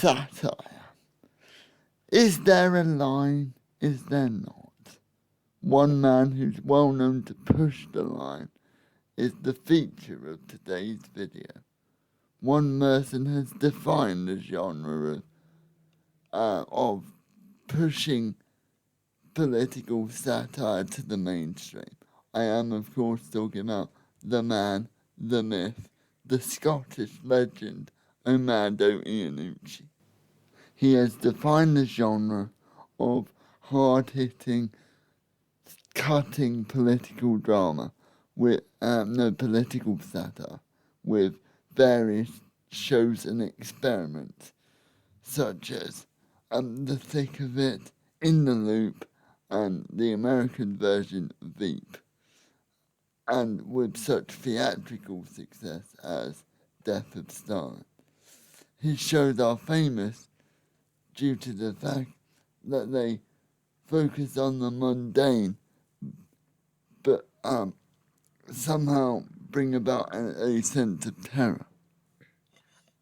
satire. Is there a line? Is there not? One man who's well known to push the line is the feature of today's video. One person has defined the genre of pushing political satire to the mainstream. I am, of course, talking about the man, the myth, the Scottish legend, Armando Ianucci. He has defined the genre of hard-hitting, cutting political drama with political satire with various shows and experiments such as The Thick of It, In the Loop, and the American version Veep, and with such theatrical success as Death of Stalin. His shows are famous due to the fact that they focus on the mundane, but somehow bring about a sense of terror.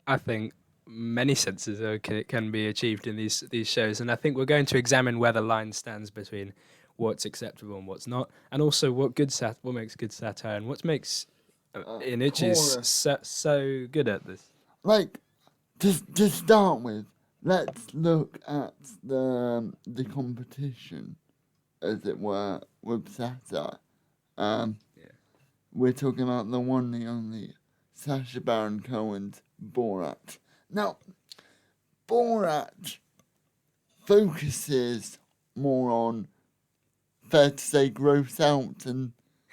I think many senses can be achieved in these shows, and I think we're going to examine where the line stands between what's acceptable and what's not, and also what makes good satire and what makes Ianucci so good at this. Like, to start with, let's look at the competition, as it were, with satire. We're talking about the one, the only, Sacha Baron Cohen's Borat. Now, Borat focuses more on, fair to say, gross out and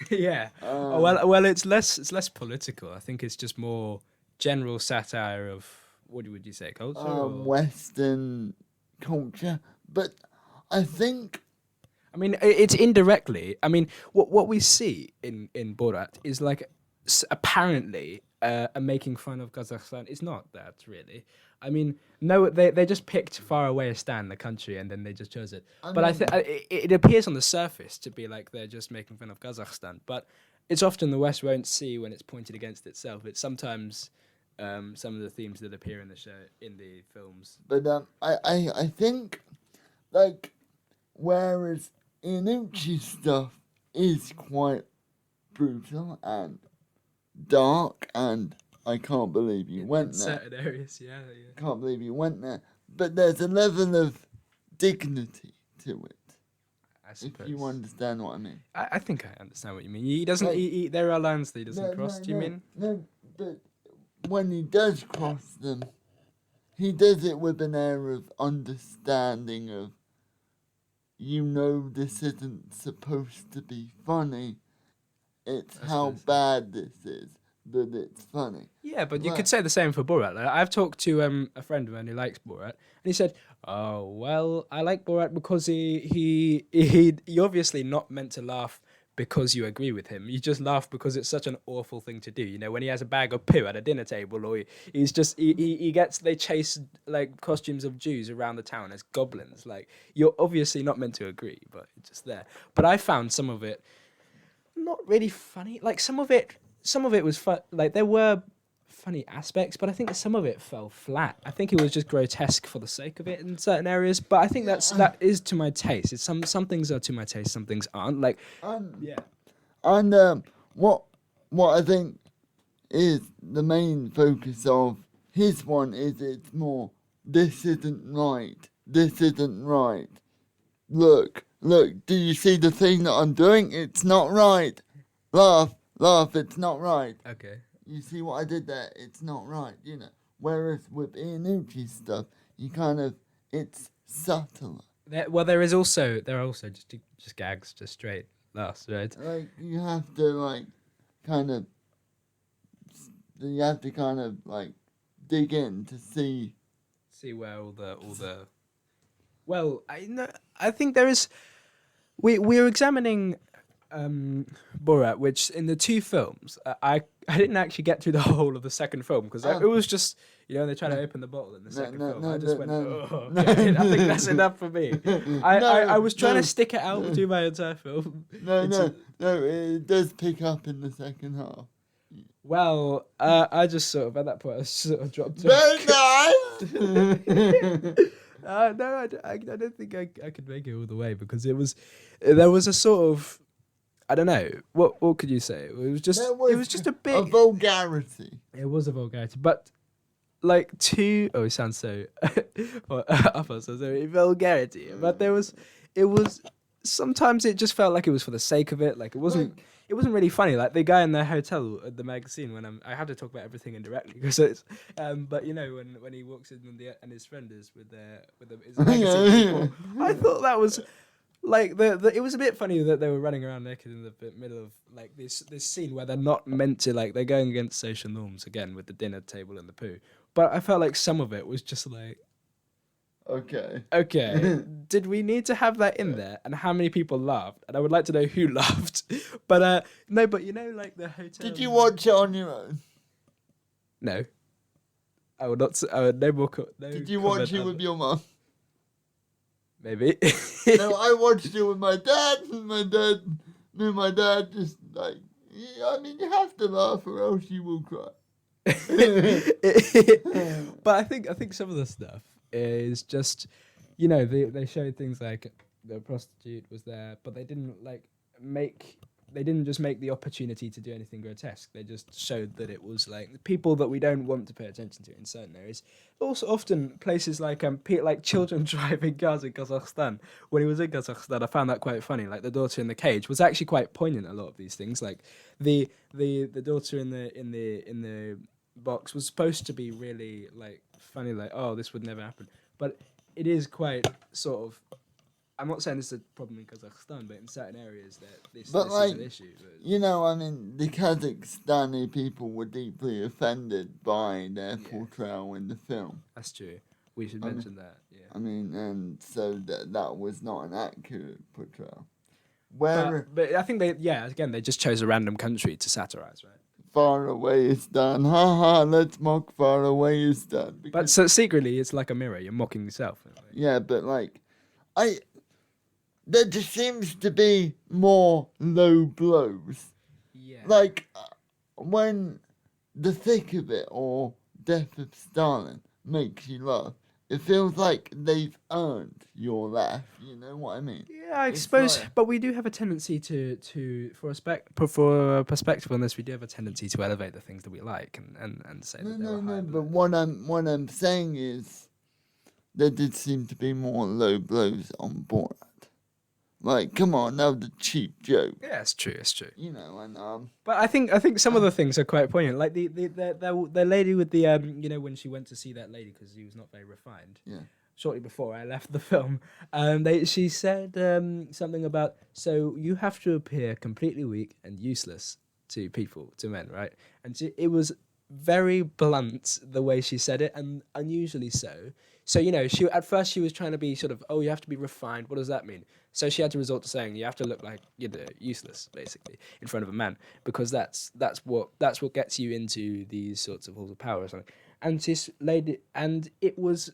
yeah. Well, it's less political. I think it's just more general satire of, what would you say, culture? Western culture. But I think, I mean, it's indirectly. I mean, what we see in Borat is like apparently making fun of Kazakhstan. It's not that really. I mean, no, they just picked Far-Away-istan, the country, and then they just chose it. But I think it appears on the surface to be like they're just making fun of Kazakhstan. But it's often the West won't see when it's pointed against itself. It's sometimes some of the themes that appear in the show, in the films. But I think, like, whereas Ianucci's stuff is quite brutal and dark, and I can't believe you went there. Certain areas, yeah. Can't believe you went there. But there's a level of dignity to it. I suppose. If you understand what I mean. I think I understand what you mean. He doesn't. There are lines that he doesn't cross. Do you mean? No, but when he does cross them, he does it with an air of understanding of, this isn't supposed to be funny. It's how bad this is that it's funny. Yeah, but you could say the same for Borat. Like, I've talked to a friend of mine who likes Borat, and he said, "Oh, well, I like Borat because he you're obviously not meant to laugh because you agree with him. You just laugh because it's such an awful thing to do. You know, when he has a bag of poo at a dinner table, or they chase like costumes of Jews around the town as goblins. Like, you're obviously not meant to agree, but it's just there. But I found some of it not really funny. Like some of it was fun. Like there were funny aspects, but I think some of it fell flat. I think it was just grotesque for the sake of it in certain areas. But I think that is to my taste. It's some things are to my taste, some things aren't. Like And what I think is the main focus of his one is it's more, this isn't right. This isn't right. Look, do you see the thing that I'm doing? It's not right. Laugh, it's not right. Okay. You see what I did there? It's not right, Whereas with Ianucci's stuff, it's subtler. There are also just gags, just straight laughs, right? Like, you have to, dig in to see where all the. Well, I think there is. We're examining Borat, which in the two films, I didn't actually get through the whole of the second film because it was just, they try to open the bottle in the second film. I just went, okay, I think that's enough for me. I was trying to stick it out through my entire film. It does pick up in the second half. Well, I just sort of, at that point, I sort of dropped Very nice! No, I don't think I could make it all the way because there was a sort of, I don't know, what could you say? It was just a bit. a vulgarity. It was a vulgarity, but like oh, it sounds so upper, so vulgarity. But it was sometimes it just felt like it was for the sake of it. Like it wasn't really funny. Like the guy in the hotel at the magazine when I have to talk about everything indirectly because it's but you know when he walks in and his friend is with his magazine people, I thought that was like it was a bit funny that they were running around naked in the middle of like this scene where they're not meant to, like they're going against social norms again with the dinner table and the poo. But I felt like some of it was just like, Okay. did we need to have that in there? And how many people laughed? And I would like to know who laughed. But no, but you know, like the hotel. Did you watch it on your own? No. I would not. I would no more. No. Did you watch it with your mum? Maybe. No, I watched it with my dad. My dad just like. I mean, you have to laugh or else you will cry. But I think some of the stuff is just, you know, they showed things like the prostitute was there, but they didn't just make the opportunity to do anything grotesque. They just showed that it was like people that we don't want to pay attention to in certain areas. Also, often places like children driving cars in Kazakhstan. When he was in Kazakhstan, I found that quite funny. Like the daughter in the cage was actually quite poignant. A lot of these things, like the daughter in the box was supposed to be really like funny, like oh this would never happen, but it is quite sort of. I'm not saying this is a problem in Kazakhstan, but in certain areas that this is an issue. But you know, I mean, the Kazakhstani people were deeply offended by their portrayal in the film. That's true. We should mention that. Yeah. I mean, and so that was not an accurate portrayal. But I think they just chose a random country to satirize, right? Far-Awaystan, haha, let's mock Far-Awaystan. But so secretly, it's like a mirror. You're mocking yourself. Yeah, but like, there just seems to be more low blows. Yeah. Like, when The Thick of It or Death of Stalin makes you laugh, it feels like they've earned your laugh. You know what I mean? Yeah, I suppose. But we do have a tendency for a perspective on this, we do have a tendency to elevate the things that we like and say that they're higher. But what I'm saying is, there did seem to be more low blows on Borat. Like, come on, that was a cheap joke. Yeah, it's true. You know, and But I think some of the things are quite poignant. Like the lady with the you know, when she went to see that lady because he was not very refined. Yeah. Shortly before I left the film, she said something about, so you have to appear completely weak and useless to men, right? And it was very blunt the way she said it, and unusually so. So, you know, at first she was trying to be sort of, oh, you have to be refined. What does that mean? So she had to resort to saying you have to look like you're useless, basically, in front of a man, because that's what gets you into these sorts of halls of power or something. And this lady, and it was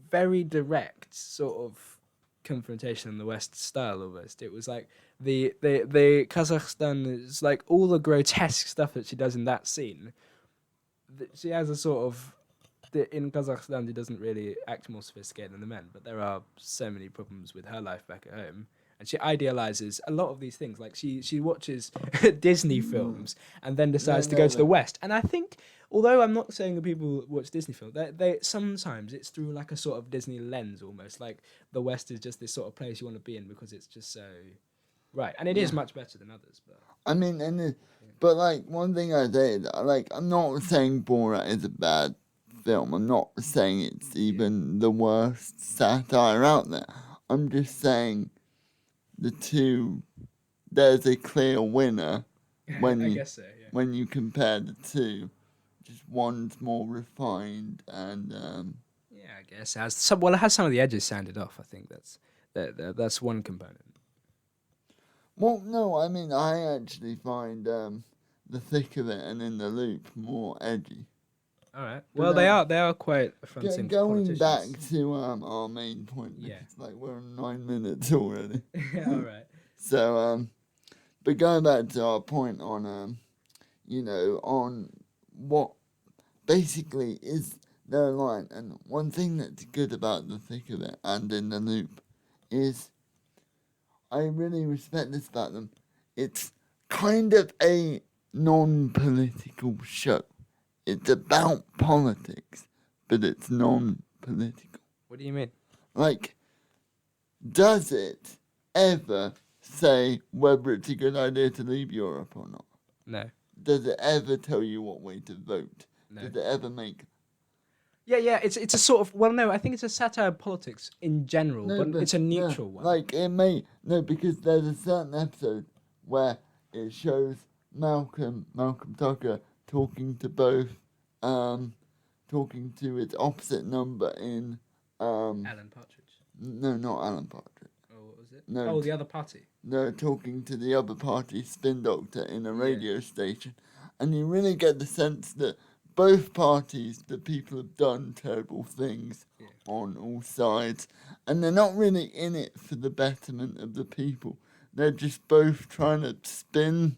very direct sort of confrontation in the West style almost. It was like the Kazakhstan is like all the grotesque stuff that she does in that scene. She has a sort of. In Kazakhstan, she doesn't really act more sophisticated than the men, but there are so many problems with her life back at home. And she idealizes a lot of these things. Like she watches Disney films and then decides to go to the West. And I think, although I'm not saying that people watch Disney films, they sometimes it's through like a sort of Disney lens almost. Like the West is just this sort of place you want to be in because it's just so right. And it is much better than others. But I mean, but like one thing I say, like I'm not saying Borat is a bad film. I'm not saying it's even the worst satire out there. I'm just saying there's a clear winner when when you compare the two. Just one's more refined and I guess it has some of the edges sanded off. I think that's one component. Well, no, I mean I actually find The Thick of It and In the Loop more edgy. All right. Well, they are quite offensive. Going back to our main point. It's like we're on 9 minutes already. All right. So but going back to our point on on what basically is their line. And one thing that's good about The Thick of It and In the Loop is I really respect this about them. It's kind of a non-political show. It's about politics, but it's non-political. What do you mean? Like, does it ever say whether it's a good idea to leave Europe or not? No. Does it ever tell you what way to vote? No. Does it ever make... Yeah, it's a sort of, well, no, I think it's a satire of politics in general, but it's a neutral one. Like, it may... No, because there's a certain episode where it shows Malcolm Tucker talking to both, talking to its opposite number in... Alan Partridge. No, not Alan Partridge. Oh, what was it? No. The other party. No, talking to the other party, Spin Doctor, in a radio station. And you really get the sense that both parties, the people have done terrible things on all sides. And they're not really in it for the betterment of the people. They're just both trying to spin,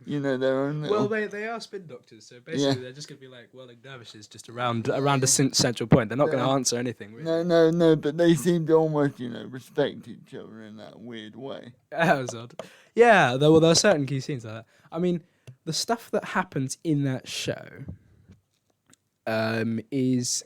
their own little... Well, they are spin doctors, so basically they're just going to be like whirling dervishes just around a central point. They're not going to answer anything, really. No, but they seem to almost, respect each other in that weird way. That was odd. Yeah, there are certain key scenes like that. I mean, the stuff that happens in that show is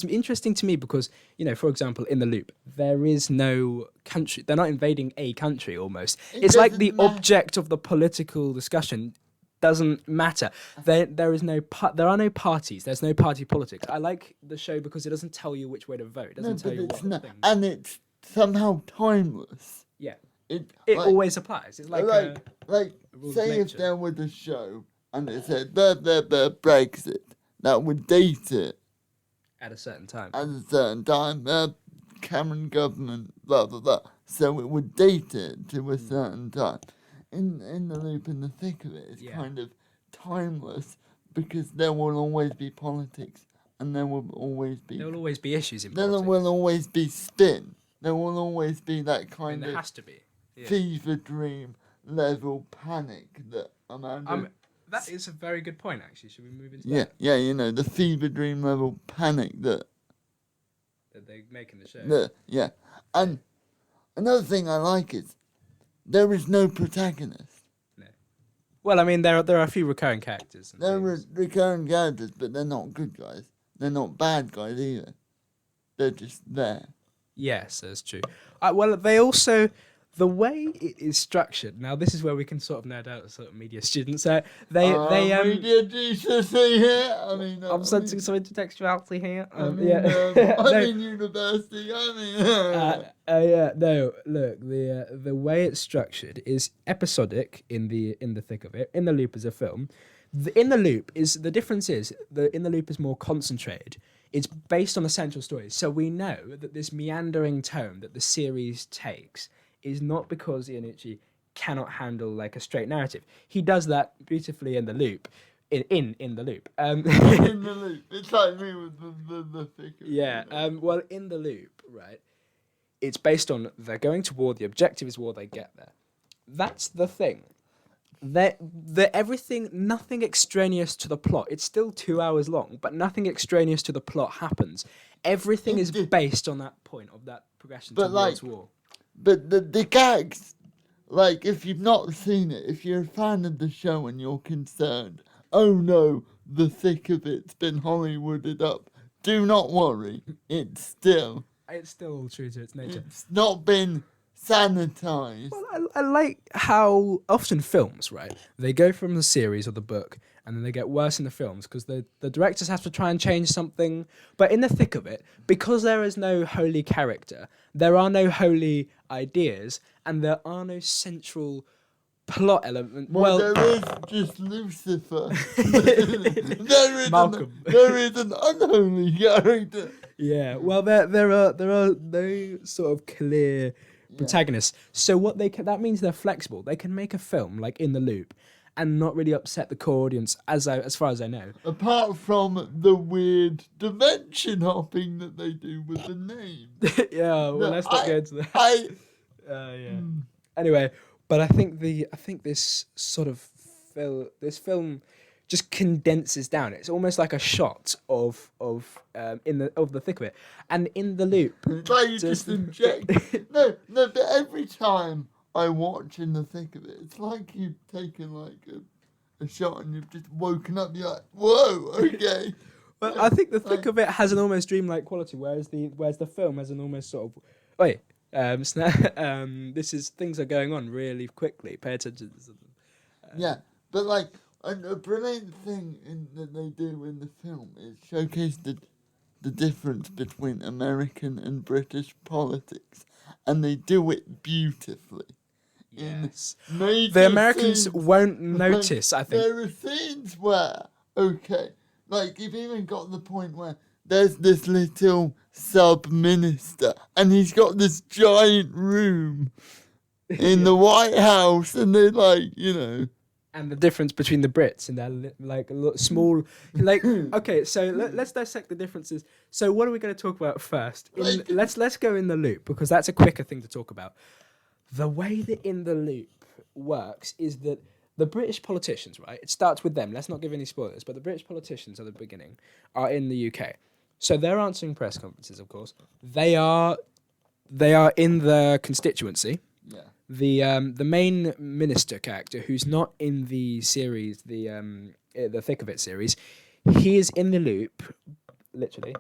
interesting to me because, for example, in The Loop, there is no country. They're not invading a country almost. It's like the object of the political discussion doesn't matter. There are no parties. There's no party politics. I like the show because it doesn't tell you which way to vote. It doesn't tell you what things. And it's somehow timeless. Yeah. It always applies. It's like say if there was a show and it said Brexit, that would date it. At a certain time. Cameron government, blah, blah, blah. So it would date it to a certain time. In The Loop, in the thick of it, it's kind of timeless because there will always be politics and there will always be... There will always be issues in politics. There will always be spin. There will always be that kind of... There has to be. Yeah. Fever dream level panic that Armando... That is a very good point, actually. Should we move into that? Yeah, the fever dream level panic that they make in the show. And another thing I like is there is no protagonist. No. Well, I mean, there are a few recurring characters. There are recurring characters, but they're not good guys. They're not bad guys either. They're just there. Yes, that's true. Well, they also... The way it is structured, now this is where we can sort of nerd out as sort of media students. Media GCSE here. I'm sensing some intertextuality here. I'm in university. No, look, the way it's structured is episodic in the thick of it. In the Loop is a film. In the Loop the difference is In the Loop is more concentrated. It's based on the central story, so we know that this meandering tone that the series takes is not because Ianucci cannot handle like a straight narrative. He does that beautifully in The Loop. In The Loop. In The Loop. It's like me with the figure. Yeah. Well, in The Loop, right, it's based on they're going to war. The objective is war. They get there. That's the thing. Everything, nothing extraneous to the plot. It's still 2 hours long, but nothing extraneous to the plot happens. Everything is based on that point of that progression towards war. But the gags, like, if you've not seen it, if you're a fan of the show and you're concerned, oh no, the thick of it's been Hollywooded up, do not worry, it's still true to its nature. It's not been sanitized. Well, I like how often films, right, they go from the series or the book and then they get worse in the films because the directors have to try and change something. But in the thick of it, because there is no holy character, there are no holy ideas, and there are no central plot element. Well, there is just Lucifer. Malcolm. There is an unholy character. Yeah, well, there are no sort of clear protagonists. So what that means they're flexible. They can make a film like In the Loop and not really upset the core audience, as far as I know. Apart from the weird dimension hopping that they do with the name. Let's not go into that. Anyway, but I think this sort of film just condenses down. It's almost like a shot of the thick of it, and in the loop. It's like you just inject. No, but every time I watch In the Thick of It, it's like you've taken like a shot and you've just woken up. You're like, whoa, okay. But I think the thick of it has an almost dreamlike quality, whereas the film has an almost sort of this is things are going on really quickly. Pay attention to something. Yeah, but like a brilliant thing that they do in the film is showcase the difference between American and British politics, and they do it beautifully. Yes, the Americans scenes, won't notice. I think there are scenes where like you've even got the point where there's this little sub-minister and he's got this giant room in the White House, and they're like, and the difference between the Brits and their small, okay, so let's dissect the differences. So what are we going to talk about first? Let's go In the Loop, because that's a quicker thing to talk about. The way that In the Loop works is that the British politicians, right? It starts with them. Let's not give any spoilers, but the British politicians at the beginning are in the UK. So they're answering press conferences, of course. They are in the constituency. Yeah. The main minister character, who's not in the series, the Thick of It series, he is in the loop, literally,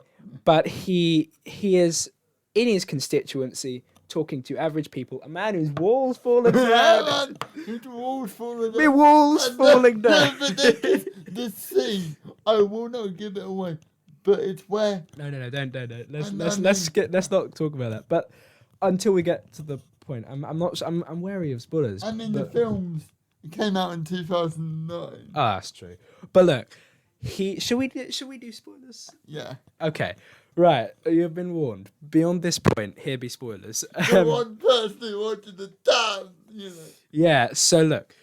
but he is in his constituency talking to average people. A man whose walls falling down. His walls falling down. My walls falling down. No, but the scene, I will not give it away, but it's where. No, don't. Let's not talk about that. But until we get to the point, I'm wary of spoilers. I mean, the films came out in 2009. Ah, that's true. But look, should we do spoilers? Yeah. Okay. Right, you've been warned. Beyond this point, here be spoilers. The one person who wanted to dance, Yeah, so look.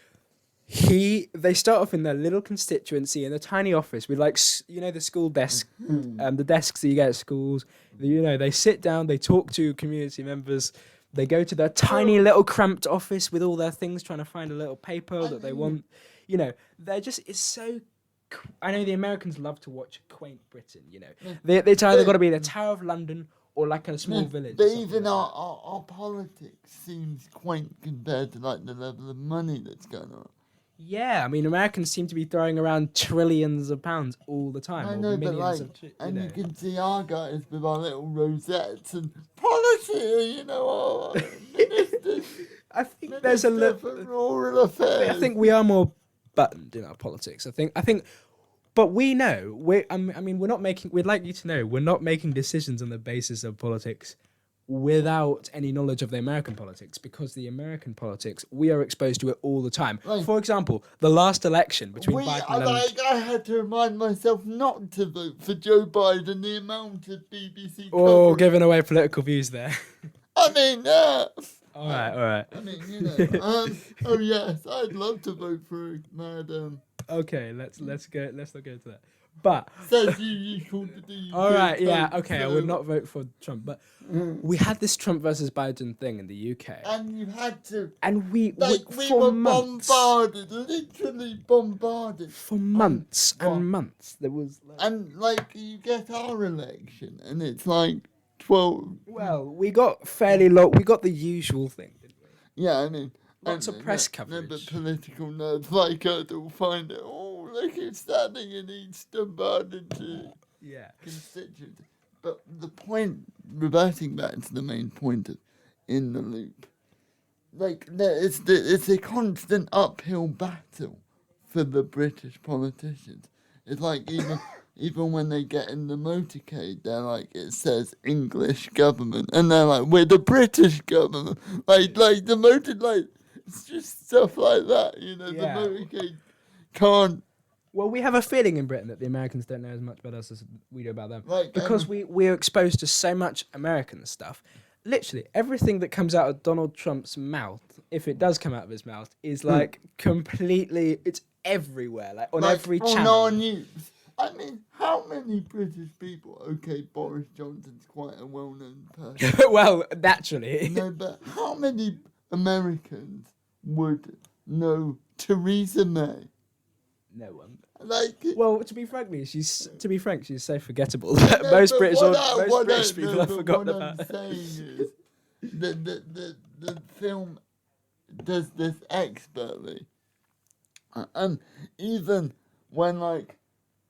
They start off in their little constituency in a tiny office with the school desk, the desks that you get at schools. They sit down, they talk to community members. They go to their tiny little cramped office with all their things, trying to find a little paper that they want. It's so. I know the Americans love to watch quaint Britain. It's either got to be the Tower of London or like a small village. But even our politics seems quaint compared to like the level of money that's going on. Yeah, I mean, Americans seem to be throwing around trillions of pounds all the time. I know, but you can see our guys with our little rosettes and policy, ministers. I think there's a little rural affairs. I think we are more buttoned in our politics. I think, but we know we're not making. We'd like you to know we're not making decisions on the basis of politics without any knowledge of the American politics, because the American politics, we are exposed to it all the time. Right. For example, the last election between Biden and... I had to remind myself not to vote for Joe Biden, the amount of BBC Oh, coverage. giving away political views there. I mean, All right. I mean, oh yes, I'd love to vote for Madam. Okay, let's not go into that. But says you called the all right, yeah, okay. So I would not vote for Trump, but we had this Trump versus Biden thing in the UK, and you had to, and we were bombarded, literally bombarded for months and months. There was, you get our election, and it's like 12. Well, we got fairly low. We got the usual thing, didn't we? Yeah, I mean. Lots of press coverage. But political nerds like us will find it. Oh, look, it's standing in each bombarded constituents. But the point, reverting back to the main point of In the Loop, it's a constant uphill battle for the British politicians. It's like even when they get in the motorcade, they're like, it says English government, and they're like, we're the British government. Like the it's just stuff like that, The motorcade can't. Well, we have a feeling in Britain that the Americans don't know as much about us as we do about them. Right, because we're exposed to so much American stuff. Literally, everything that comes out of Donald Trump's mouth, if it does come out of his mouth, is completely, it's everywhere, on every channel. On our news. I mean, how many British people? Okay, Boris Johnson's quite a well-known person. Well, naturally. No, but how many Americans would know Theresa May? No one. Like, Well, to be frank, she's so forgettable that most British people have forgotten what about I'm her. saying is the film does this expertly, and even when like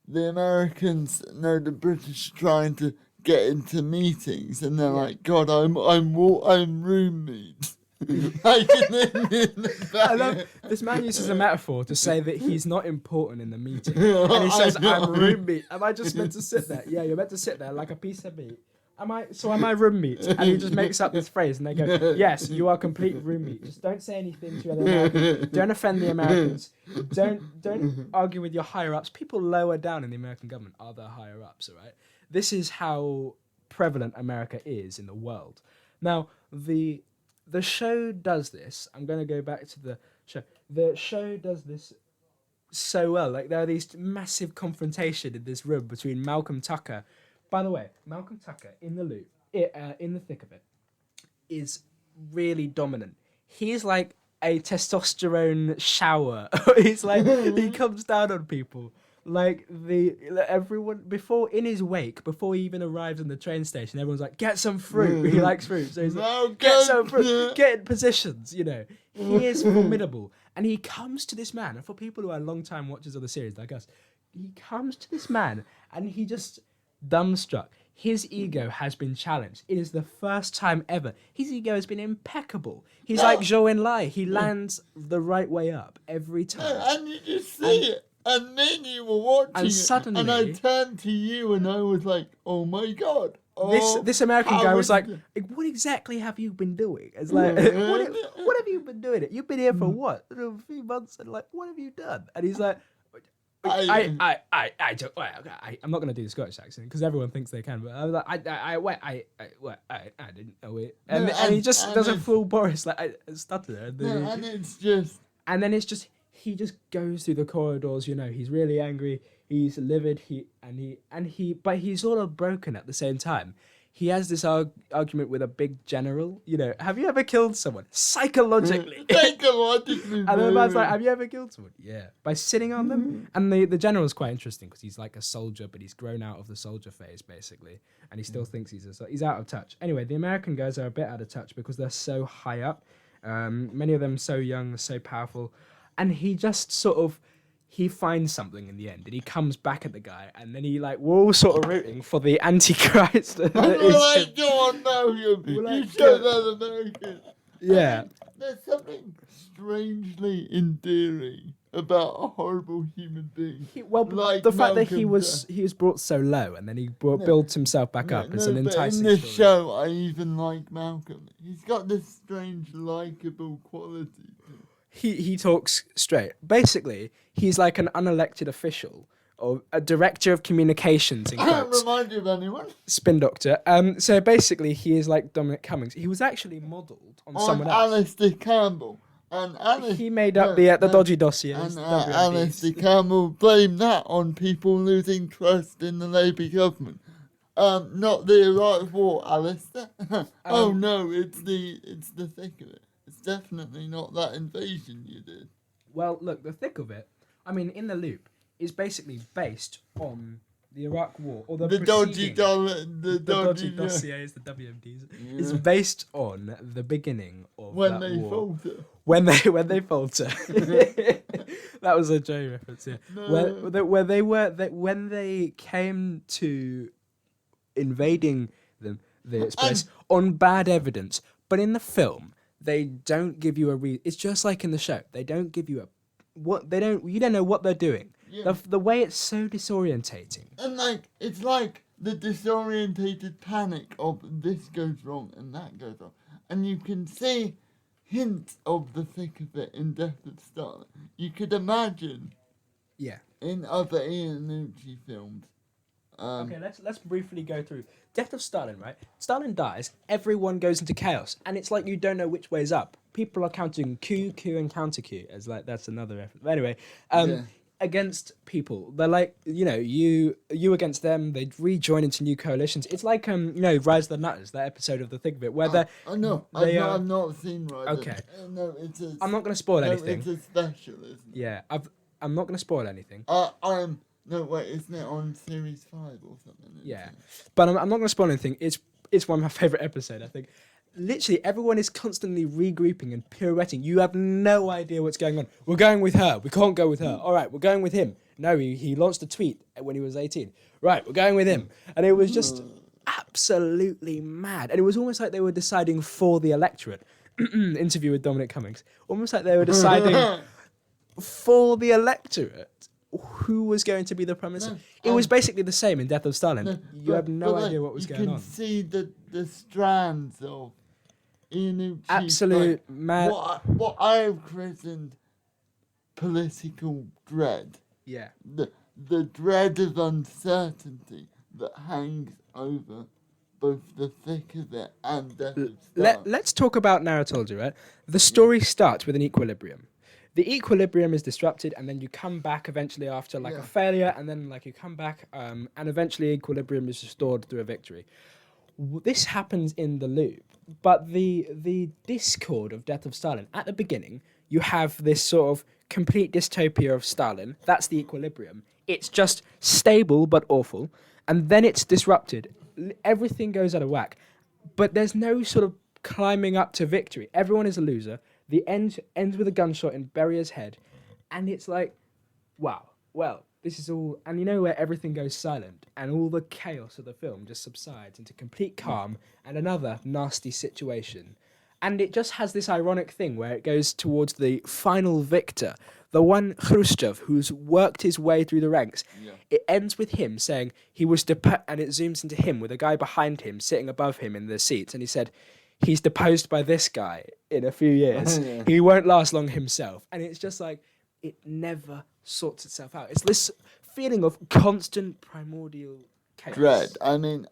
the Americans know the British trying to get into meetings, and they're like, "God, I'm roommates." Like I love this man uses a metaphor to say that he's not important in the meeting, and he says, "I'm room meat." Am I just meant to sit there? Yeah, you're meant to sit there like a piece of meat. Am I room meat? And he just makes up this phrase, and they go, "Yes, you are complete room meat. Just don't say anything to the Americans. Don't offend the Americans. Don't argue with your higher ups. People lower down in the American government are the higher ups. All right. This is how prevalent America is in the world. Now the show does this. I'm going to go back to the show. The show does this so well. Like, there are these massive confrontation in this room between Malcolm Tucker. By the way, Malcolm Tucker, in the loop, in the thick of it, is really dominant. He's like a testosterone shower. He's like, he comes down on people. Like everyone before in his wake, before he even arrives in the train station, everyone's like, "Get some fruit." He likes fruit, so he's like, "Get some fruit, get in positions." You know, he is formidable, and he comes to this man. And for people who are long-time watchers of the series like us, he comes to this man, and he just dumbstruck. His ego has been challenged. It is the first time ever. His ego has been impeccable. He's like Zhou Enlai. He lands the right way up every time. And you just see it. And then you were watching and suddenly, and I turned to you and I was like, "Oh my God." Oh, this American guy was like, "What exactly have you been doing?" It's like, what have you been doing? You've been here for what? A few months, and like, what have you done? And he's like, I'm not gonna do the Scottish accent because everyone thinks they can, but I was like, I didn't know it, and he just does a full Boris like I stutter, and it's just, and then it's just. He just goes through the corridors, you know, he's really angry, he's livid, but he's sort of broken at the same time. He has this argument with a big general, you know, have you ever killed someone? Psychologically. And the man's like, have you ever killed someone? Yeah. By sitting on them. And the general's quite interesting because he's like a soldier, but he's grown out of the soldier phase, basically. And he still thinks he's out of touch. Anyway, the American guys are a bit out of touch because they're so high up. Many of them so young, so powerful. And he just sort of, he finds something in the end, and he comes back at the guy, and then we're all sort of rooting for the Antichrist. And we're like, "Oh no, you showed that American." Yeah. There's something strangely endearing about a horrible human being. The fact that he was brought so low, and then he builds himself back up is an enticing but in this story. show, I even like Malcolm. He's got this strange, likable quality. He talks straight. Basically, he's like an unelected official or a director of communications. In I don't quotes. remind you of anyone. Spin doctor. So basically, he is like Dominic Cummings. He was actually modelled on someone else. Alistair Campbell. And he made up the dodgy dossier. And Alistair Campbell blamed that on people losing trust in the Labour government. Not the Iraq War, Alistair. Oh no, it's the thick of it. It's definitely not that invasion you did. Well, look, the thick of it, I mean, in the loop, is basically based on the Iraq War or the dodgy dossiers, the WMDs. Yeah. It's based on the beginning of when that they war. falter. When they falter. That was a Joe reference. Yeah. No. When they came to invading this place on bad evidence, but in the film. They don't give you a it's just like in the show. They don't give you you don't know what they're doing. Yeah. The way it's so disorientating. And it's like the disorientated panic of this goes wrong and that goes wrong. And you can see hints of the thick of it in Death of Stalin. You could imagine in other Ianucci films. Okay, let's briefly go through Death of Stalin, right? Stalin dies, everyone goes into chaos, and it's like you don't know which way's up. People are counting coup, and counter-coup, as like that's another reference. But anyway, against people, they're like, you know, you against them, they rejoin into new coalitions. It's like Rise of the Nutters, that episode of The Thick of It, where I've not seen Rise. Okay. No, it's I'm not going to spoil anything. It's a special, isn't it? Yeah, I'm not going to spoil anything. No, wait, isn't it on series 5 or something? Yeah, but I'm not going to spoil anything. It's one of my favorite episodes. I think literally everyone is constantly regrouping and pirouetting. You have no idea what's going on. We're going with her. We can't go with her. All right, we're going with him. No, he launched a tweet when he was 18. Right, we're going with him. And it was just absolutely mad. And it was almost like they were deciding for the electorate. Interview with Dominic Cummings. Almost like they were deciding for the electorate who was going to be the prime minister. It was basically the same in Death of Stalin. You have no idea what was going on. You can see the strands of Ianucci. Absolute mad. What I have christened political dread. Yeah. The dread of uncertainty that hangs over both the thick of it and Death of Stalin. Let's talk about narratology, right? The story starts with an equilibrium. The equilibrium is disrupted, and then you come back eventually after a failure, and then you come back, and eventually equilibrium is restored through a victory. This happens in the loop, but the discord of Death of Stalin, at the beginning, you have this sort of complete dystopia of Stalin. That's the equilibrium. It's just stable but awful, and then it's disrupted. Everything goes out of whack, but there's no sort of climbing up to victory. Everyone is a loser. The end ends with a gunshot in Berier's head, and it's like, wow, well, this is all... And you know where everything goes silent, and all the chaos of the film just subsides into complete calm and another nasty situation. And it just has this ironic thing where it goes towards the final victor, the one Khrushchev who's worked his way through the ranks. Yeah. It ends with him saying he was... and it zooms into him with a guy behind him sitting above him in the seats, and he said... He's deposed by this guy in a few years. Yeah. He won't last long himself. And it's just like, it never sorts itself out. It's this feeling of constant primordial chaos. Dread. I mean,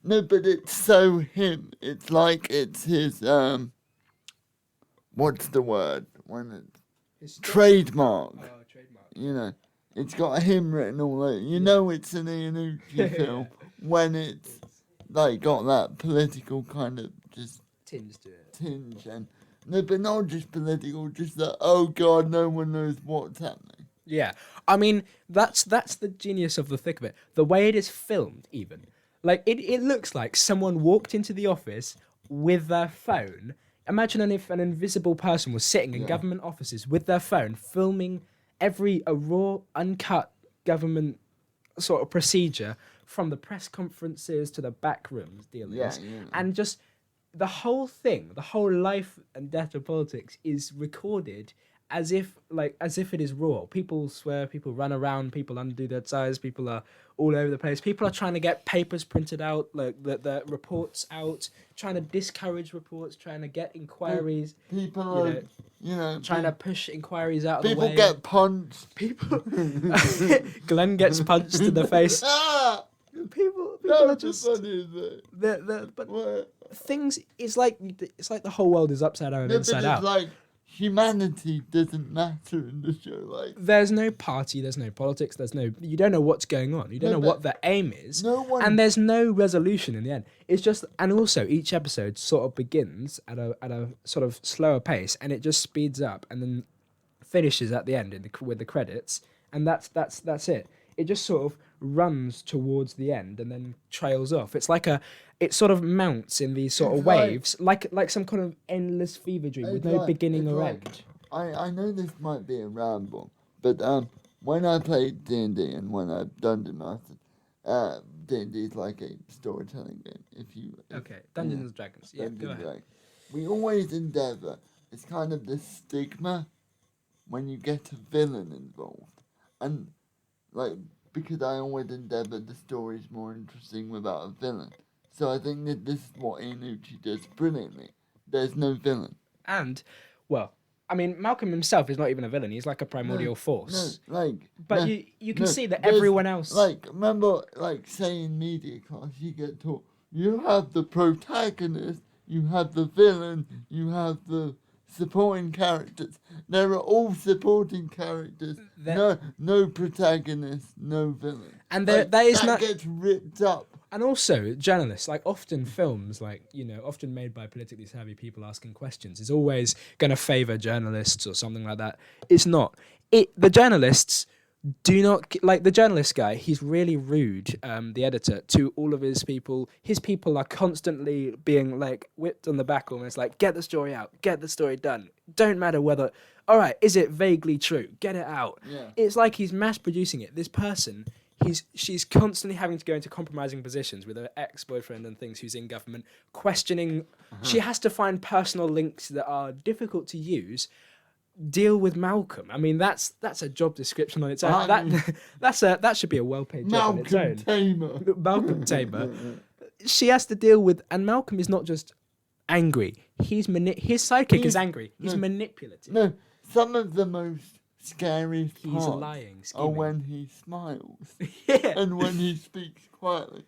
but it's so him. It's like it's his, what's the word? His trademark. Oh, trademark. You know, it's got him written all over. You know it's an Ianucci film when it's got that political kind of just tinge to it. And no, but not just political, just that, oh God, no one knows what's happening. Yeah. I mean, that's the genius of the thick of it. The way it is filmed, even. It looks like someone walked into the office with their phone. Imagine if an invisible person was sitting in government offices with their phone, filming a raw, uncut government sort of procedure from the press conferences to the back rooms dealings. And just the whole thing, the whole life and death of politics is recorded as if it is raw. People swear, people run around, people undo their ties, people are all over the place. People are trying to get papers printed out, the reports out, trying to discourage reports, trying to get inquiries. People are, trying to push inquiries out of the way. People get punched. Glenn gets punched in the face. People are just funny, isn't it? But things, it's like the whole world is upside down and inside out. Like humanity doesn't matter in the show. There's no party, there's no politics, you don't know what's going on. You don't know what the aim is. And there's no resolution in the end. It's just, and also each episode sort of begins at a sort of slower pace, and it just speeds up and then finishes at the end with the credits, and that's it. It just sort of runs towards the end and then trails off. It sort of mounts in these sort of waves, like some kind of endless fever dream with no beginning or end. I know this might be a ramble, but when I played D&D and when I've Dungeon Master, D&D is like a storytelling game. Dungeons and Dragons. Yeah, go ahead. We always endeavour. It's kind of the stigma when you get a villain involved, and because I always endeavour the story's more interesting without a villain. So I think that this is what Ianucci does brilliantly. There's no villain. And, well, I mean, Malcolm himself is not even a villain. He's like a primordial force. But you can see that everyone else... remember, say in media class, you get taught, you have the protagonist, you have the villain, you have the supporting characters. There are all supporting characters. No protagonist, no villain. And that gets ripped up. And also, journalists, often films, often made by politically savvy people asking questions, is always going to favour journalists or something like that. It's not. the journalists do not like the journalist guy. He's really rude. The editor to all of his people. His people are constantly being like whipped on the back almost like, get the story out, get the story done. Don't matter whether, all right, is it vaguely true? Get it out. Yeah. It's like he's mass producing it. This person, she's constantly having to go into compromising positions with her ex-boyfriend and things who's in government, questioning. She has to find personal links that are difficult to use. Deal with Malcolm. I mean, that's a job description on its own. That should be a well-paid job on its own. Malcolm Tamer. She has to deal with, and Malcolm is not just angry. His sidekick is angry. He's manipulative. No, some of the most scary He's parts lying, are scheming. when he smiles Yeah. and when he speaks quietly.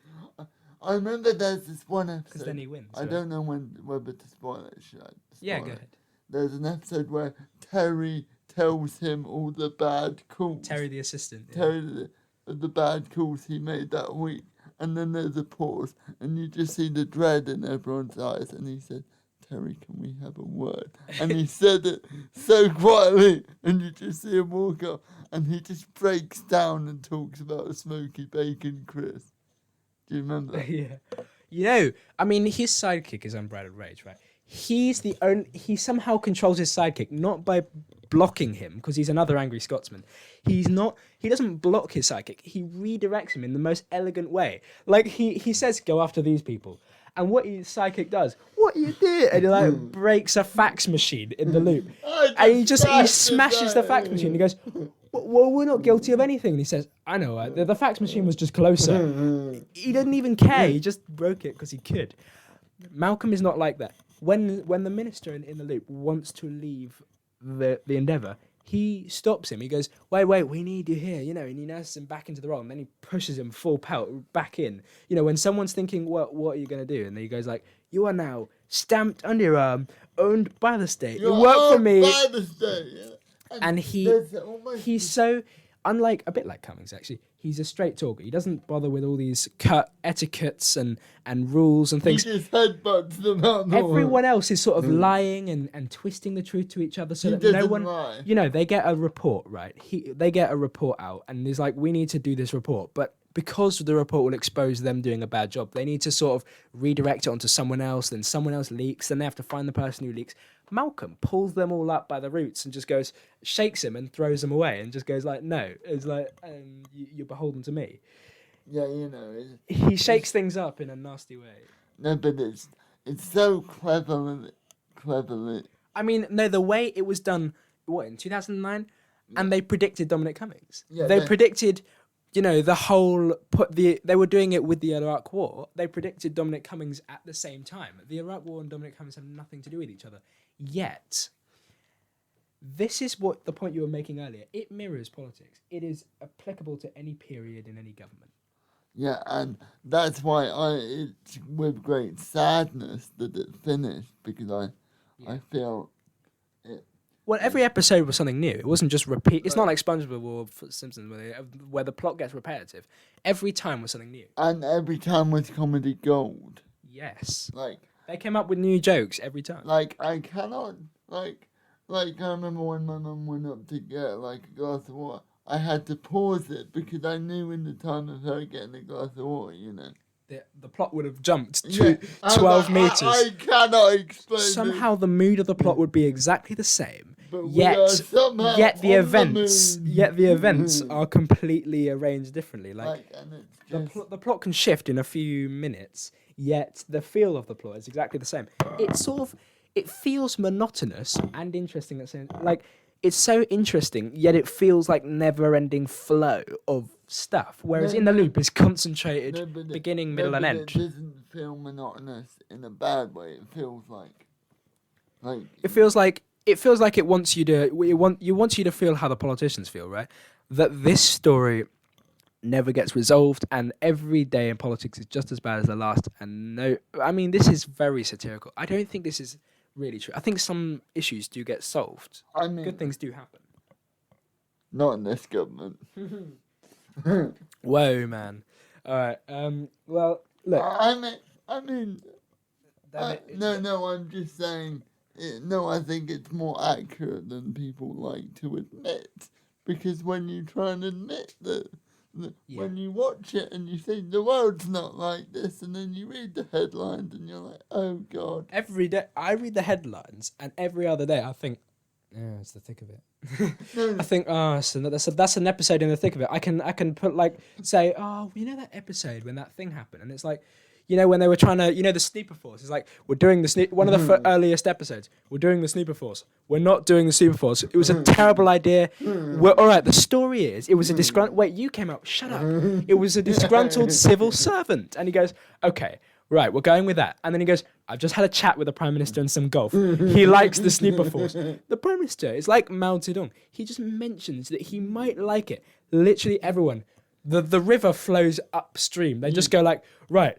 I remember there's this one episode. Because then he wins. I right? don't know whether to spoil it. Should I? Yeah, spoil go it? ahead. There's an episode where Terry tells him all the bad calls. Terry the assistant. Yeah. Terry the bad calls he made that week. And then there's a pause, and you just see the dread in everyone's eyes. And he said, Terry, can we have a word? And he said it so quietly, and you just see him walk up, and he just breaks down and talks about a smoky bacon crisp. Do you remember that? Yeah. You know, I mean, his sidekick is Unbridled Rage, right? He somehow controls his sidekick, not by blocking him, because he's another angry Scotsman. He doesn't block his sidekick. He redirects him in the most elegant way. Like, he says, go after these people. And what his sidekick does, what you did? And he like breaks a fax machine in the loop. And he smashes the fax machine. He goes, well, we're not guilty of anything. And he says, I know, the fax machine was just closer. He didn't even care. He just broke it because he could. Malcolm is not like that. When the minister in the loop wants to leave the Endeavour, he stops him. He goes, wait, we need you here, you know, and he nurses him back into the role, and then he pushes him full pelt back in. You know, when someone's thinking, what are you going to do? And then he goes like, you are now stamped under your arm, owned by the state. You work for me. By the state, yeah. And he's so, unlike, a bit like Cummings actually, he's a straight talker. He doesn't bother with all these etiquettes and rules and things. He just headbutts them out the Everyone else is sort of lying and twisting the truth to each other so He that no doesn't one, lie. you know, they get a report, right? They get a report out and he's like, we need to do this report. But because the report will expose them doing a bad job, they need to sort of redirect it onto someone else, then someone else leaks, then they have to find the person who leaks. Malcolm pulls them all up by the roots and just goes, shakes him and throws them away and just goes like, no. It's like, you're beholden to me. Yeah, you know. He shakes things up in a nasty way. No, but it's so cleverly. I mean, no, the way it was done, what, in 2009? Yeah. And they predicted Dominic Cummings. Yeah, they predicted, you know, they were doing it with the Iraq War. They predicted Dominic Cummings at the same time. The Iraq War and Dominic Cummings have nothing to do with each other. Yet, this is what the point you were making earlier. It mirrors politics. It is applicable to any period in any government. Yeah, and that's why it's with great sadness that it finished, because I feel it. Well, every episode was something new. It wasn't just repeat. It's not like SpongeBob or Simpsons where the plot gets repetitive. Every time was something new. And every time was comedy gold. Yes. Like, they came up with new jokes every time. Like, I cannot, like I remember when my mum went up to get, like, a glass of water, I had to pause it because I knew in the time of her getting a glass of water, you know. The plot would have jumped to 12 metres. I cannot explain Somehow the mood of the plot would be exactly the same. But yet the events are completely arranged differently. Like and the plot can shift in a few minutes, yet the feel of the plot is exactly the same. It feels monotonous and interesting at the same time. Like, it's so interesting, yet it feels like never-ending flow of stuff. Whereas In the Loop is concentrated, beginning, middle, and end. It doesn't feel monotonous in a bad way. It feels like it wants you to feel how the politicians feel, right? That this story never gets resolved, and every day in politics is just as bad as the last. And this is very satirical. I don't think this is really true. I think some issues do get solved. I mean, good things do happen. Not in this government. Whoa, man. All right. Well, look. I'm just saying. I think it's more accurate than people like to admit. because when you try and admit that, Yeah. when you watch it and you think the world's not like this, and then you read the headlines and you're like, oh God. Every day I read the headlines, and every other day I think, yeah, it's the thick of it. No, I think, oh, so that's an episode in the thick of it. I can put like say, oh, you know that episode when that thing happened, and it's like, you know, when they were trying to, you know, the Sniper Force. It's like, we're doing the one of the earliest episodes. We're doing the Sniper Force. We're not doing the Sniper Force. It was a terrible idea. We're, all right, the story is, it was a disgruntled. Wait, you came up. Shut up. It was a disgruntled civil servant, and he goes, okay. Right, we're going with that. And then he goes, I've just had a chat with the Prime Minister and some golf. He likes the Sniper Force. The Prime Minister is like Mao Zedong. He just mentions that he might like it. Literally everyone. The river flows upstream. They just go like, right,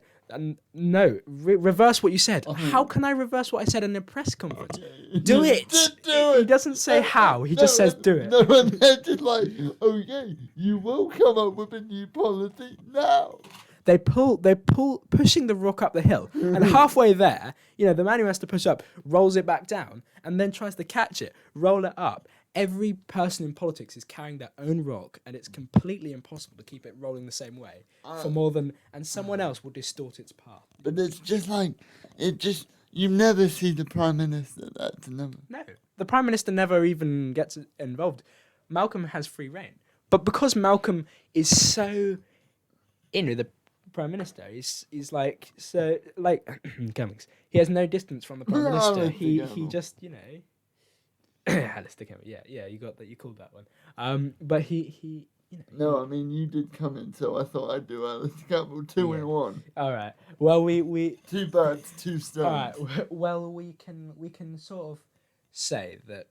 no, reverse what you said. How can I reverse what I said in a press conference? Do it. He doesn't say how. He just says do it. No, and they're just like, okay, you will come up with a new policy now. They pull, pushing the rock up the hill, and halfway there, you know, the man who has to push up rolls it back down, and then tries to catch it, roll it up. Every person in politics is carrying their own rock, and it's completely impossible to keep it rolling the same way for more than, and someone else will distort its path. But it's just like, you never see the Prime Minister. That's never. No, the Prime Minister never even gets involved. Malcolm has free reign, but because Malcolm is so, you know, the Prime Minister is like, so like Cummings. He has no distance from the Prime Minister. He just, you know, Alistair Campbell. Yeah, you got that. You called that one. But he, you know. No, I mean you did come in, so I thought I'd do Alistair Campbell 2 in 1. All right. Well, we 2 birds, 2 stones. All right. Well, we can sort of say that,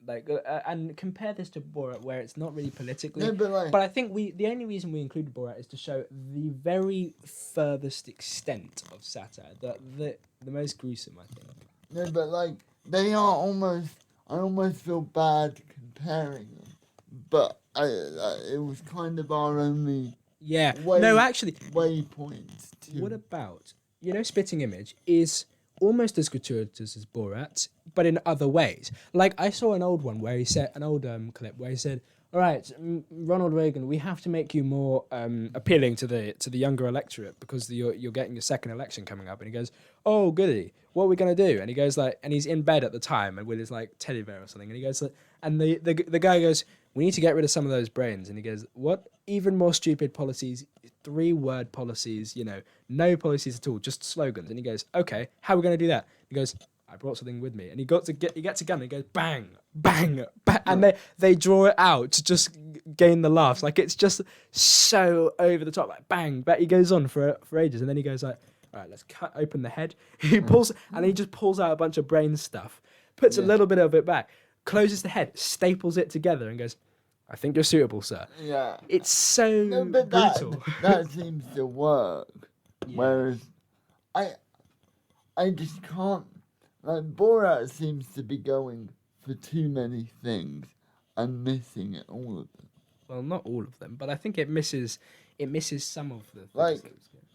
like, and compare this to Borat, where it's not really politically. No, but I think the only reason we included Borat is to show the very furthest extent of satire, the most gruesome, I think. No, but like they are almost. I almost feel bad comparing them, but it was kind of our only. Yeah. Waypoint. What about, you know, Spitting Image is almost as gratuitous as Borat, but in other ways. Like, I saw an old one where he said, an old clip where he said, all right, Ronald Reagan, we have to make you more appealing to the younger electorate because you're getting your second election coming up. And he goes, oh, goody, what are we going to do? And he goes like, and he's in bed at the time and with his like teddy bear or something. And he goes, and the guy goes, we need to get rid of some of those brains. And he goes, what? Even more stupid policies, 3-word policies, you know, no policies at all, just slogans. And he goes, okay, how are we going to do that? He goes, I brought something with me. And he gets a gun and he goes, bang, bang, bang. And they draw it out to just gain the laughs. Like, it's just so over the top, like bang, but he goes on for ages. And then he goes like, all right, let's cut open the head. He pulls, and he just pulls out a bunch of brain stuff, puts a little bit of it back, closes the head, staples it together and goes, I think you're suitable, sir. Yeah. It's so brutal. That seems to work. Yeah. Whereas I just can't. Like, Borat seems to be going for too many things and missing it, all of them. Well, not all of them, but I think it misses some of the things. Like,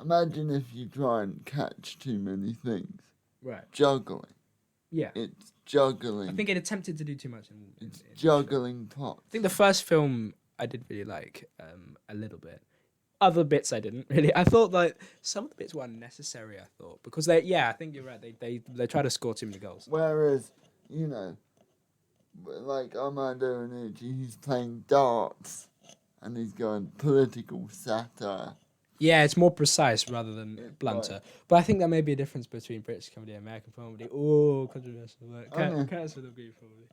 imagine if you try and catch too many things. Right. Juggling. Yeah. It's juggling. I think it attempted to do too much. It's juggling pots. I think the first film I did really like a little bit. Other bits I didn't really. I thought like some of the bits were unnecessary. I thought because I think you're right. They try to score too many goals. Whereas, you know, like Armando Ianucci, he's playing darts and he's going political satire. Yeah, it's more precise rather than blunter. Right. But I think there may be a difference between British comedy and American comedy. Oh, controversial. Cancel the beef comedy.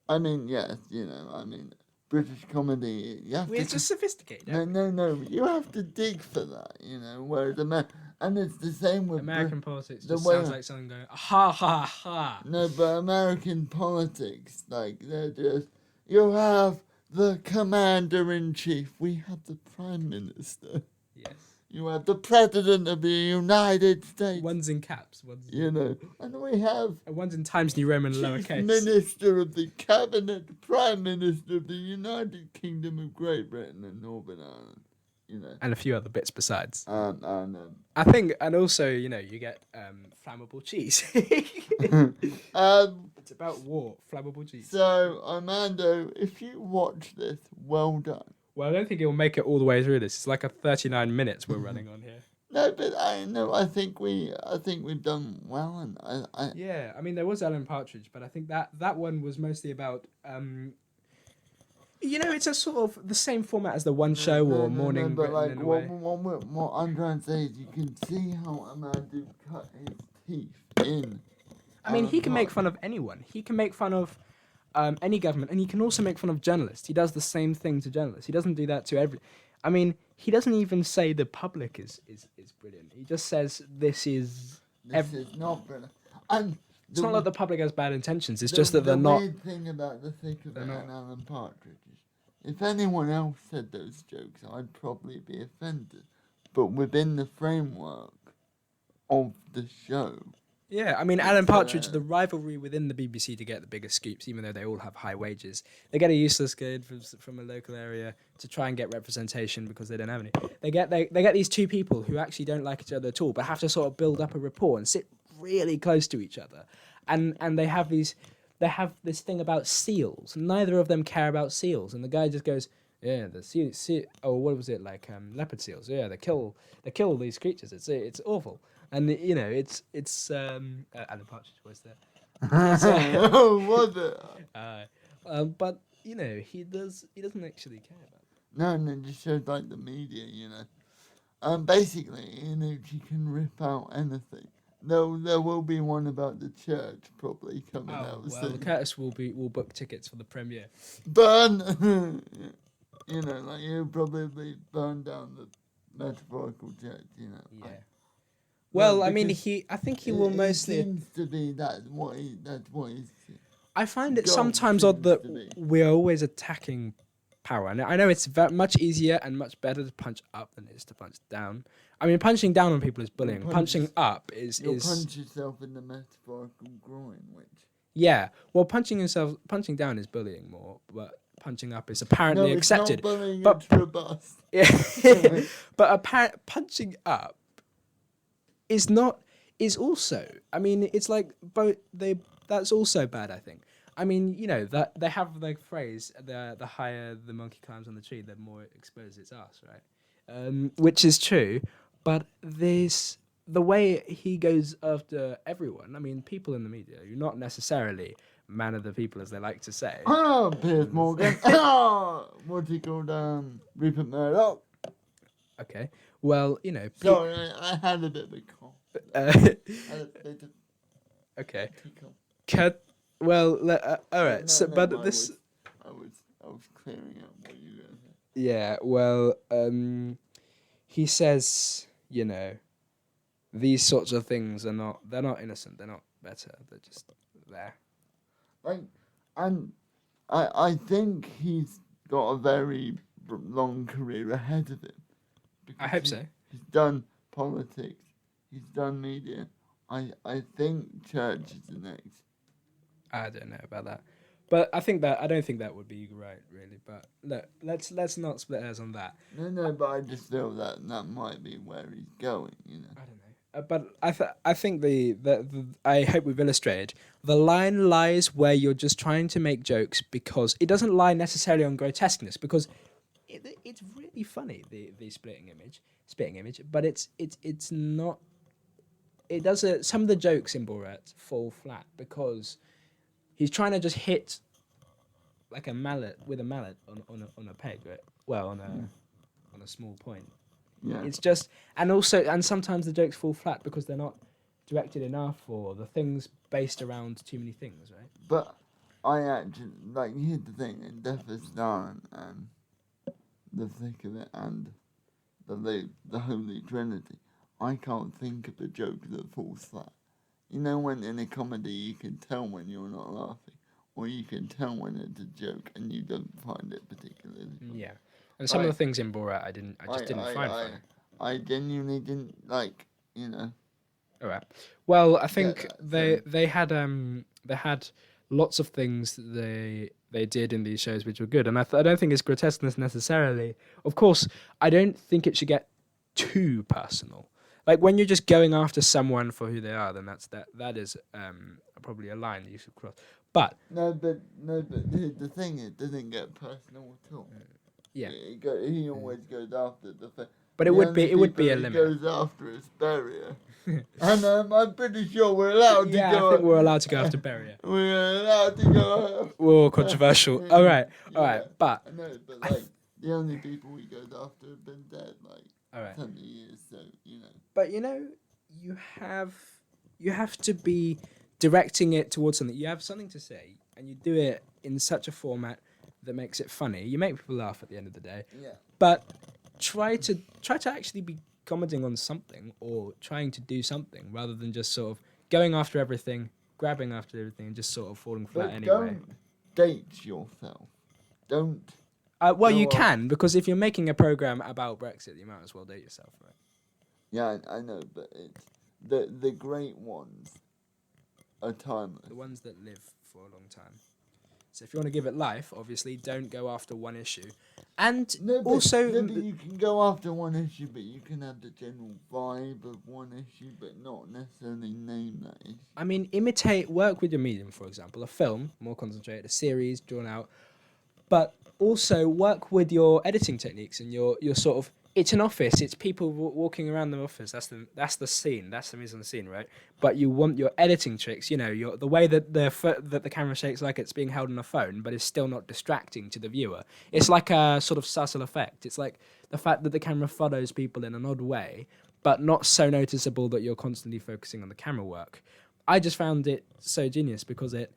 I mean, yes, you know, I mean, British comedy, you have We're just sophisticated. No, you have to dig for that, you know, whereas and it's the same with American politics just sounds like something going, ha, ha, ha. No, but American politics, like, they're just, you have the commander-in-chief, we have the prime minister. Yes. You have the president of the United States. One's in caps. You know, and we have... One's in Times New Roman lowercase. Minister of the Cabinet, Prime Minister of the United Kingdom of Great Britain and Northern Ireland. you know. And a few other bits besides. And I think, and also, you know, you get flammable cheese. It's about war, flammable cheese. So, Armando, if you watch this, well done. Well, I don't think it'll make it all the way through this. It's like a 39 minutes we're running on here. No, but I think we've done well, and Yeah, I mean, there was Alan Partridge, but I think that one was mostly about, you know, it's a sort of the same format as the One Show or Morning but Britain like in a way. what I'm trying to say is you can see how Armando cut his teeth in. I mean, he can make fun of anyone. He can make fun of any government, and he can also make fun of journalists. He does the same thing to journalists. He doesn't do that to every. I mean, he doesn't even say the public is brilliant. He just says this is. This is not brilliant. And it's not like the public has bad intentions. It's just that they're not. The weird thing about the thick of it and Alan Partridge is, if anyone else said those jokes, I'd probably be offended. But within the framework of the show. Yeah, I mean, Alan Partridge, the rivalry within the BBC to get the biggest scoops, even though they all have high wages. They get a useless kid from a local area to try and get representation because they don't have any. They get these two people who actually don't like each other at all, but have to sort of build up a rapport and sit really close to each other. And they have this thing about seals. Neither of them care about seals, and the guy just goes, yeah, the seal. Oh, what was it like? Leopard seals. Yeah, they kill these creatures. It's awful. And you know, it's Alan Partridge was there. Oh, was it? But you know, he doesn't actually care about it. No, it just shows like the media, you know. Basically, Ianucci can rip out anything. There will be one about the church probably coming out soon. Well, Curtis will book tickets for the premiere. Burn, you know, like he'll probably burn down the metaphorical church, you know. Yeah. Well, I mean, I think he will mostly. It seems to be that's what he's. I find it sometimes odd that we're always attacking power. And I know it's much easier and much better to punch up than it is to punch down. I mean, punching down on people is bullying. Punching up is. You'll punch yourself in the metaphorical groin, which. Yeah, well, punching down is bullying more, but punching up is apparently accepted. Not bullying, but it's robust. Yeah, but punching up is also. I mean, it's like both that's also bad. I think. I mean, you know that they have the phrase the higher the monkey climbs on the tree, the more exposed its ass, right? Which is true, but there's the way he goes after everyone. I mean, people in the media, you're not necessarily man of the people, as they like to say. Oh, Piers Morgan. What's he called? Rupert Murdoch. Okay. Well, you know. Sorry, I had a bit of a cough. Okay. Well, all right. So, but I this. I was clearing up what you were going to say. Yeah. Well, he says, you know, these sorts of things they're not innocent. They're not better. They're just there. Like, and I think he's got a very long career ahead of him. I hope so. He's done politics. He's done media. I think church is the next. I don't know about that, but I don't think that would be right, really. But look, let's not split hairs on that. No, but I just feel that might be where he's going. You know. I don't know. But I think I hope we've illustrated the line lies where you're just trying to make jokes because it doesn't lie necessarily on grotesqueness because it's really funny the spitting image, but it's not. It does some of the jokes in Borat fall flat because he's trying to just hit like a mallet on a peg, right? Well, on a small point. Yeah. It's just and sometimes the jokes fall flat because they're not directed enough or the thing's based around too many things, right? But I actually here's the thing in Death of Stalin and the thick of it and the Holy Trinity. I can't think of a joke that falls flat. You know when in a comedy you can tell when you're not laughing, or you can tell when it's a joke and you don't find it particularly funny. Yeah, and some of the things in Borat I just didn't find funny. I genuinely didn't like, you know. All right. Well, I think they had lots of things that they did in these shows which were good, and I don't think it's grotesqueness necessarily. Of course, I don't think it should get too personal. Like when you're just going after someone for who they are, then that is probably a line that you should cross. But No, but the thing, it doesn't get personal at all. yeah, He always goes after the thing. but it would be a limit. Goes after his barrier. And I'm pretty sure we're allowed to go. Yeah, I think we're allowed to go after Berrier. We're allowed to go. Whoa, controversial. All right, but I know, but like the only people he goes after have been dead like 20 years, so you know. But you know, you have to be directing it towards something. You have something to say, and you do it in such a format that makes it funny. You make people laugh at the end of the day. Yeah. But try to actually be commenting on something or trying to do something rather than just sort of going after everything, grabbing after everything, and just sort of falling flat anyway. Don't date yourself. Don't. Well, you can, because if you're making a program about Brexit, you might as well date yourself, right? Yeah, I know, but it's the great ones are timeless. The ones that live for a long time. So if you want to give it life, obviously, don't go after one issue. And But also... you can go after one issue, but you can have the general vibe of one issue, but not necessarily name that issue. I mean, work with your medium, for example. A film, more concentrated, a series, drawn out. But also work with your editing techniques and your sort of... It's an office. It's people walking around the office. That's the scene. That's the mise en scene, right? But you want your editing tricks. You know, the way that the camera shakes like it's being held on a phone, but is still not distracting to the viewer. It's like a sort of subtle effect. It's like the fact that the camera follows people in an odd way, but not so noticeable that you're constantly focusing on the camera work. I just found it so genius because it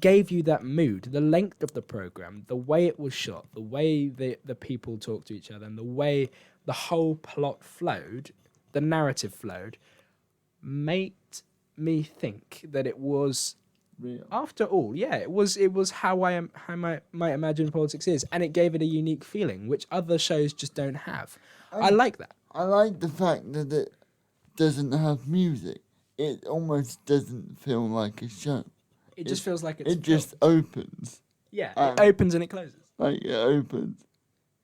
gave you that mood, the length of the program, the way it was shot, the way the people talked to each other, and the way the whole plot flowed, the narrative flowed, made me think that it was, Real. after all, it was how I might imagine politics is, and it gave it a unique feeling, which other shows just don't have. I like that. I like the fact that it doesn't have music. It almost doesn't feel like a show. It just feels like it's... It just opens. Yeah, it opens and it closes. Like, it opens.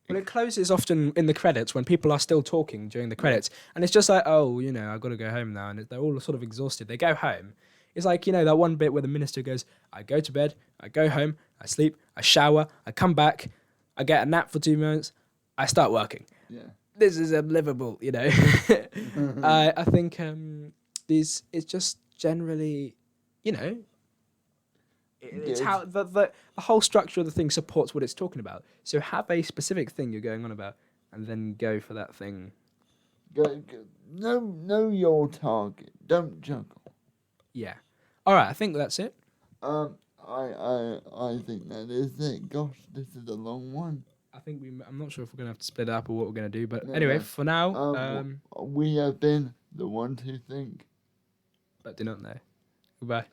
Well, it closes often in the credits when people are still talking during the credits. And it's just like, oh, you know, I've got to go home now. And they're all sort of exhausted. They go home. It's like, you know, that one bit where the minister goes, I go to bed, I go home, I sleep, I shower, I come back, I get a nap for 2 minutes, I start working. Yeah. This is unlivable, you know. I think it's just generally, you know, it's how the whole structure of the thing supports what it's talking about. So have a specific thing you're going on about, and then go for that thing. Go. Know your target. Don't juggle. Yeah. All right. I think that's it. I think that is it. Gosh, this is a long one. I think I'm not sure if we're gonna have to split it up or what we're gonna do, but anyway, for now, we have been the one to think, but do not know. Goodbye.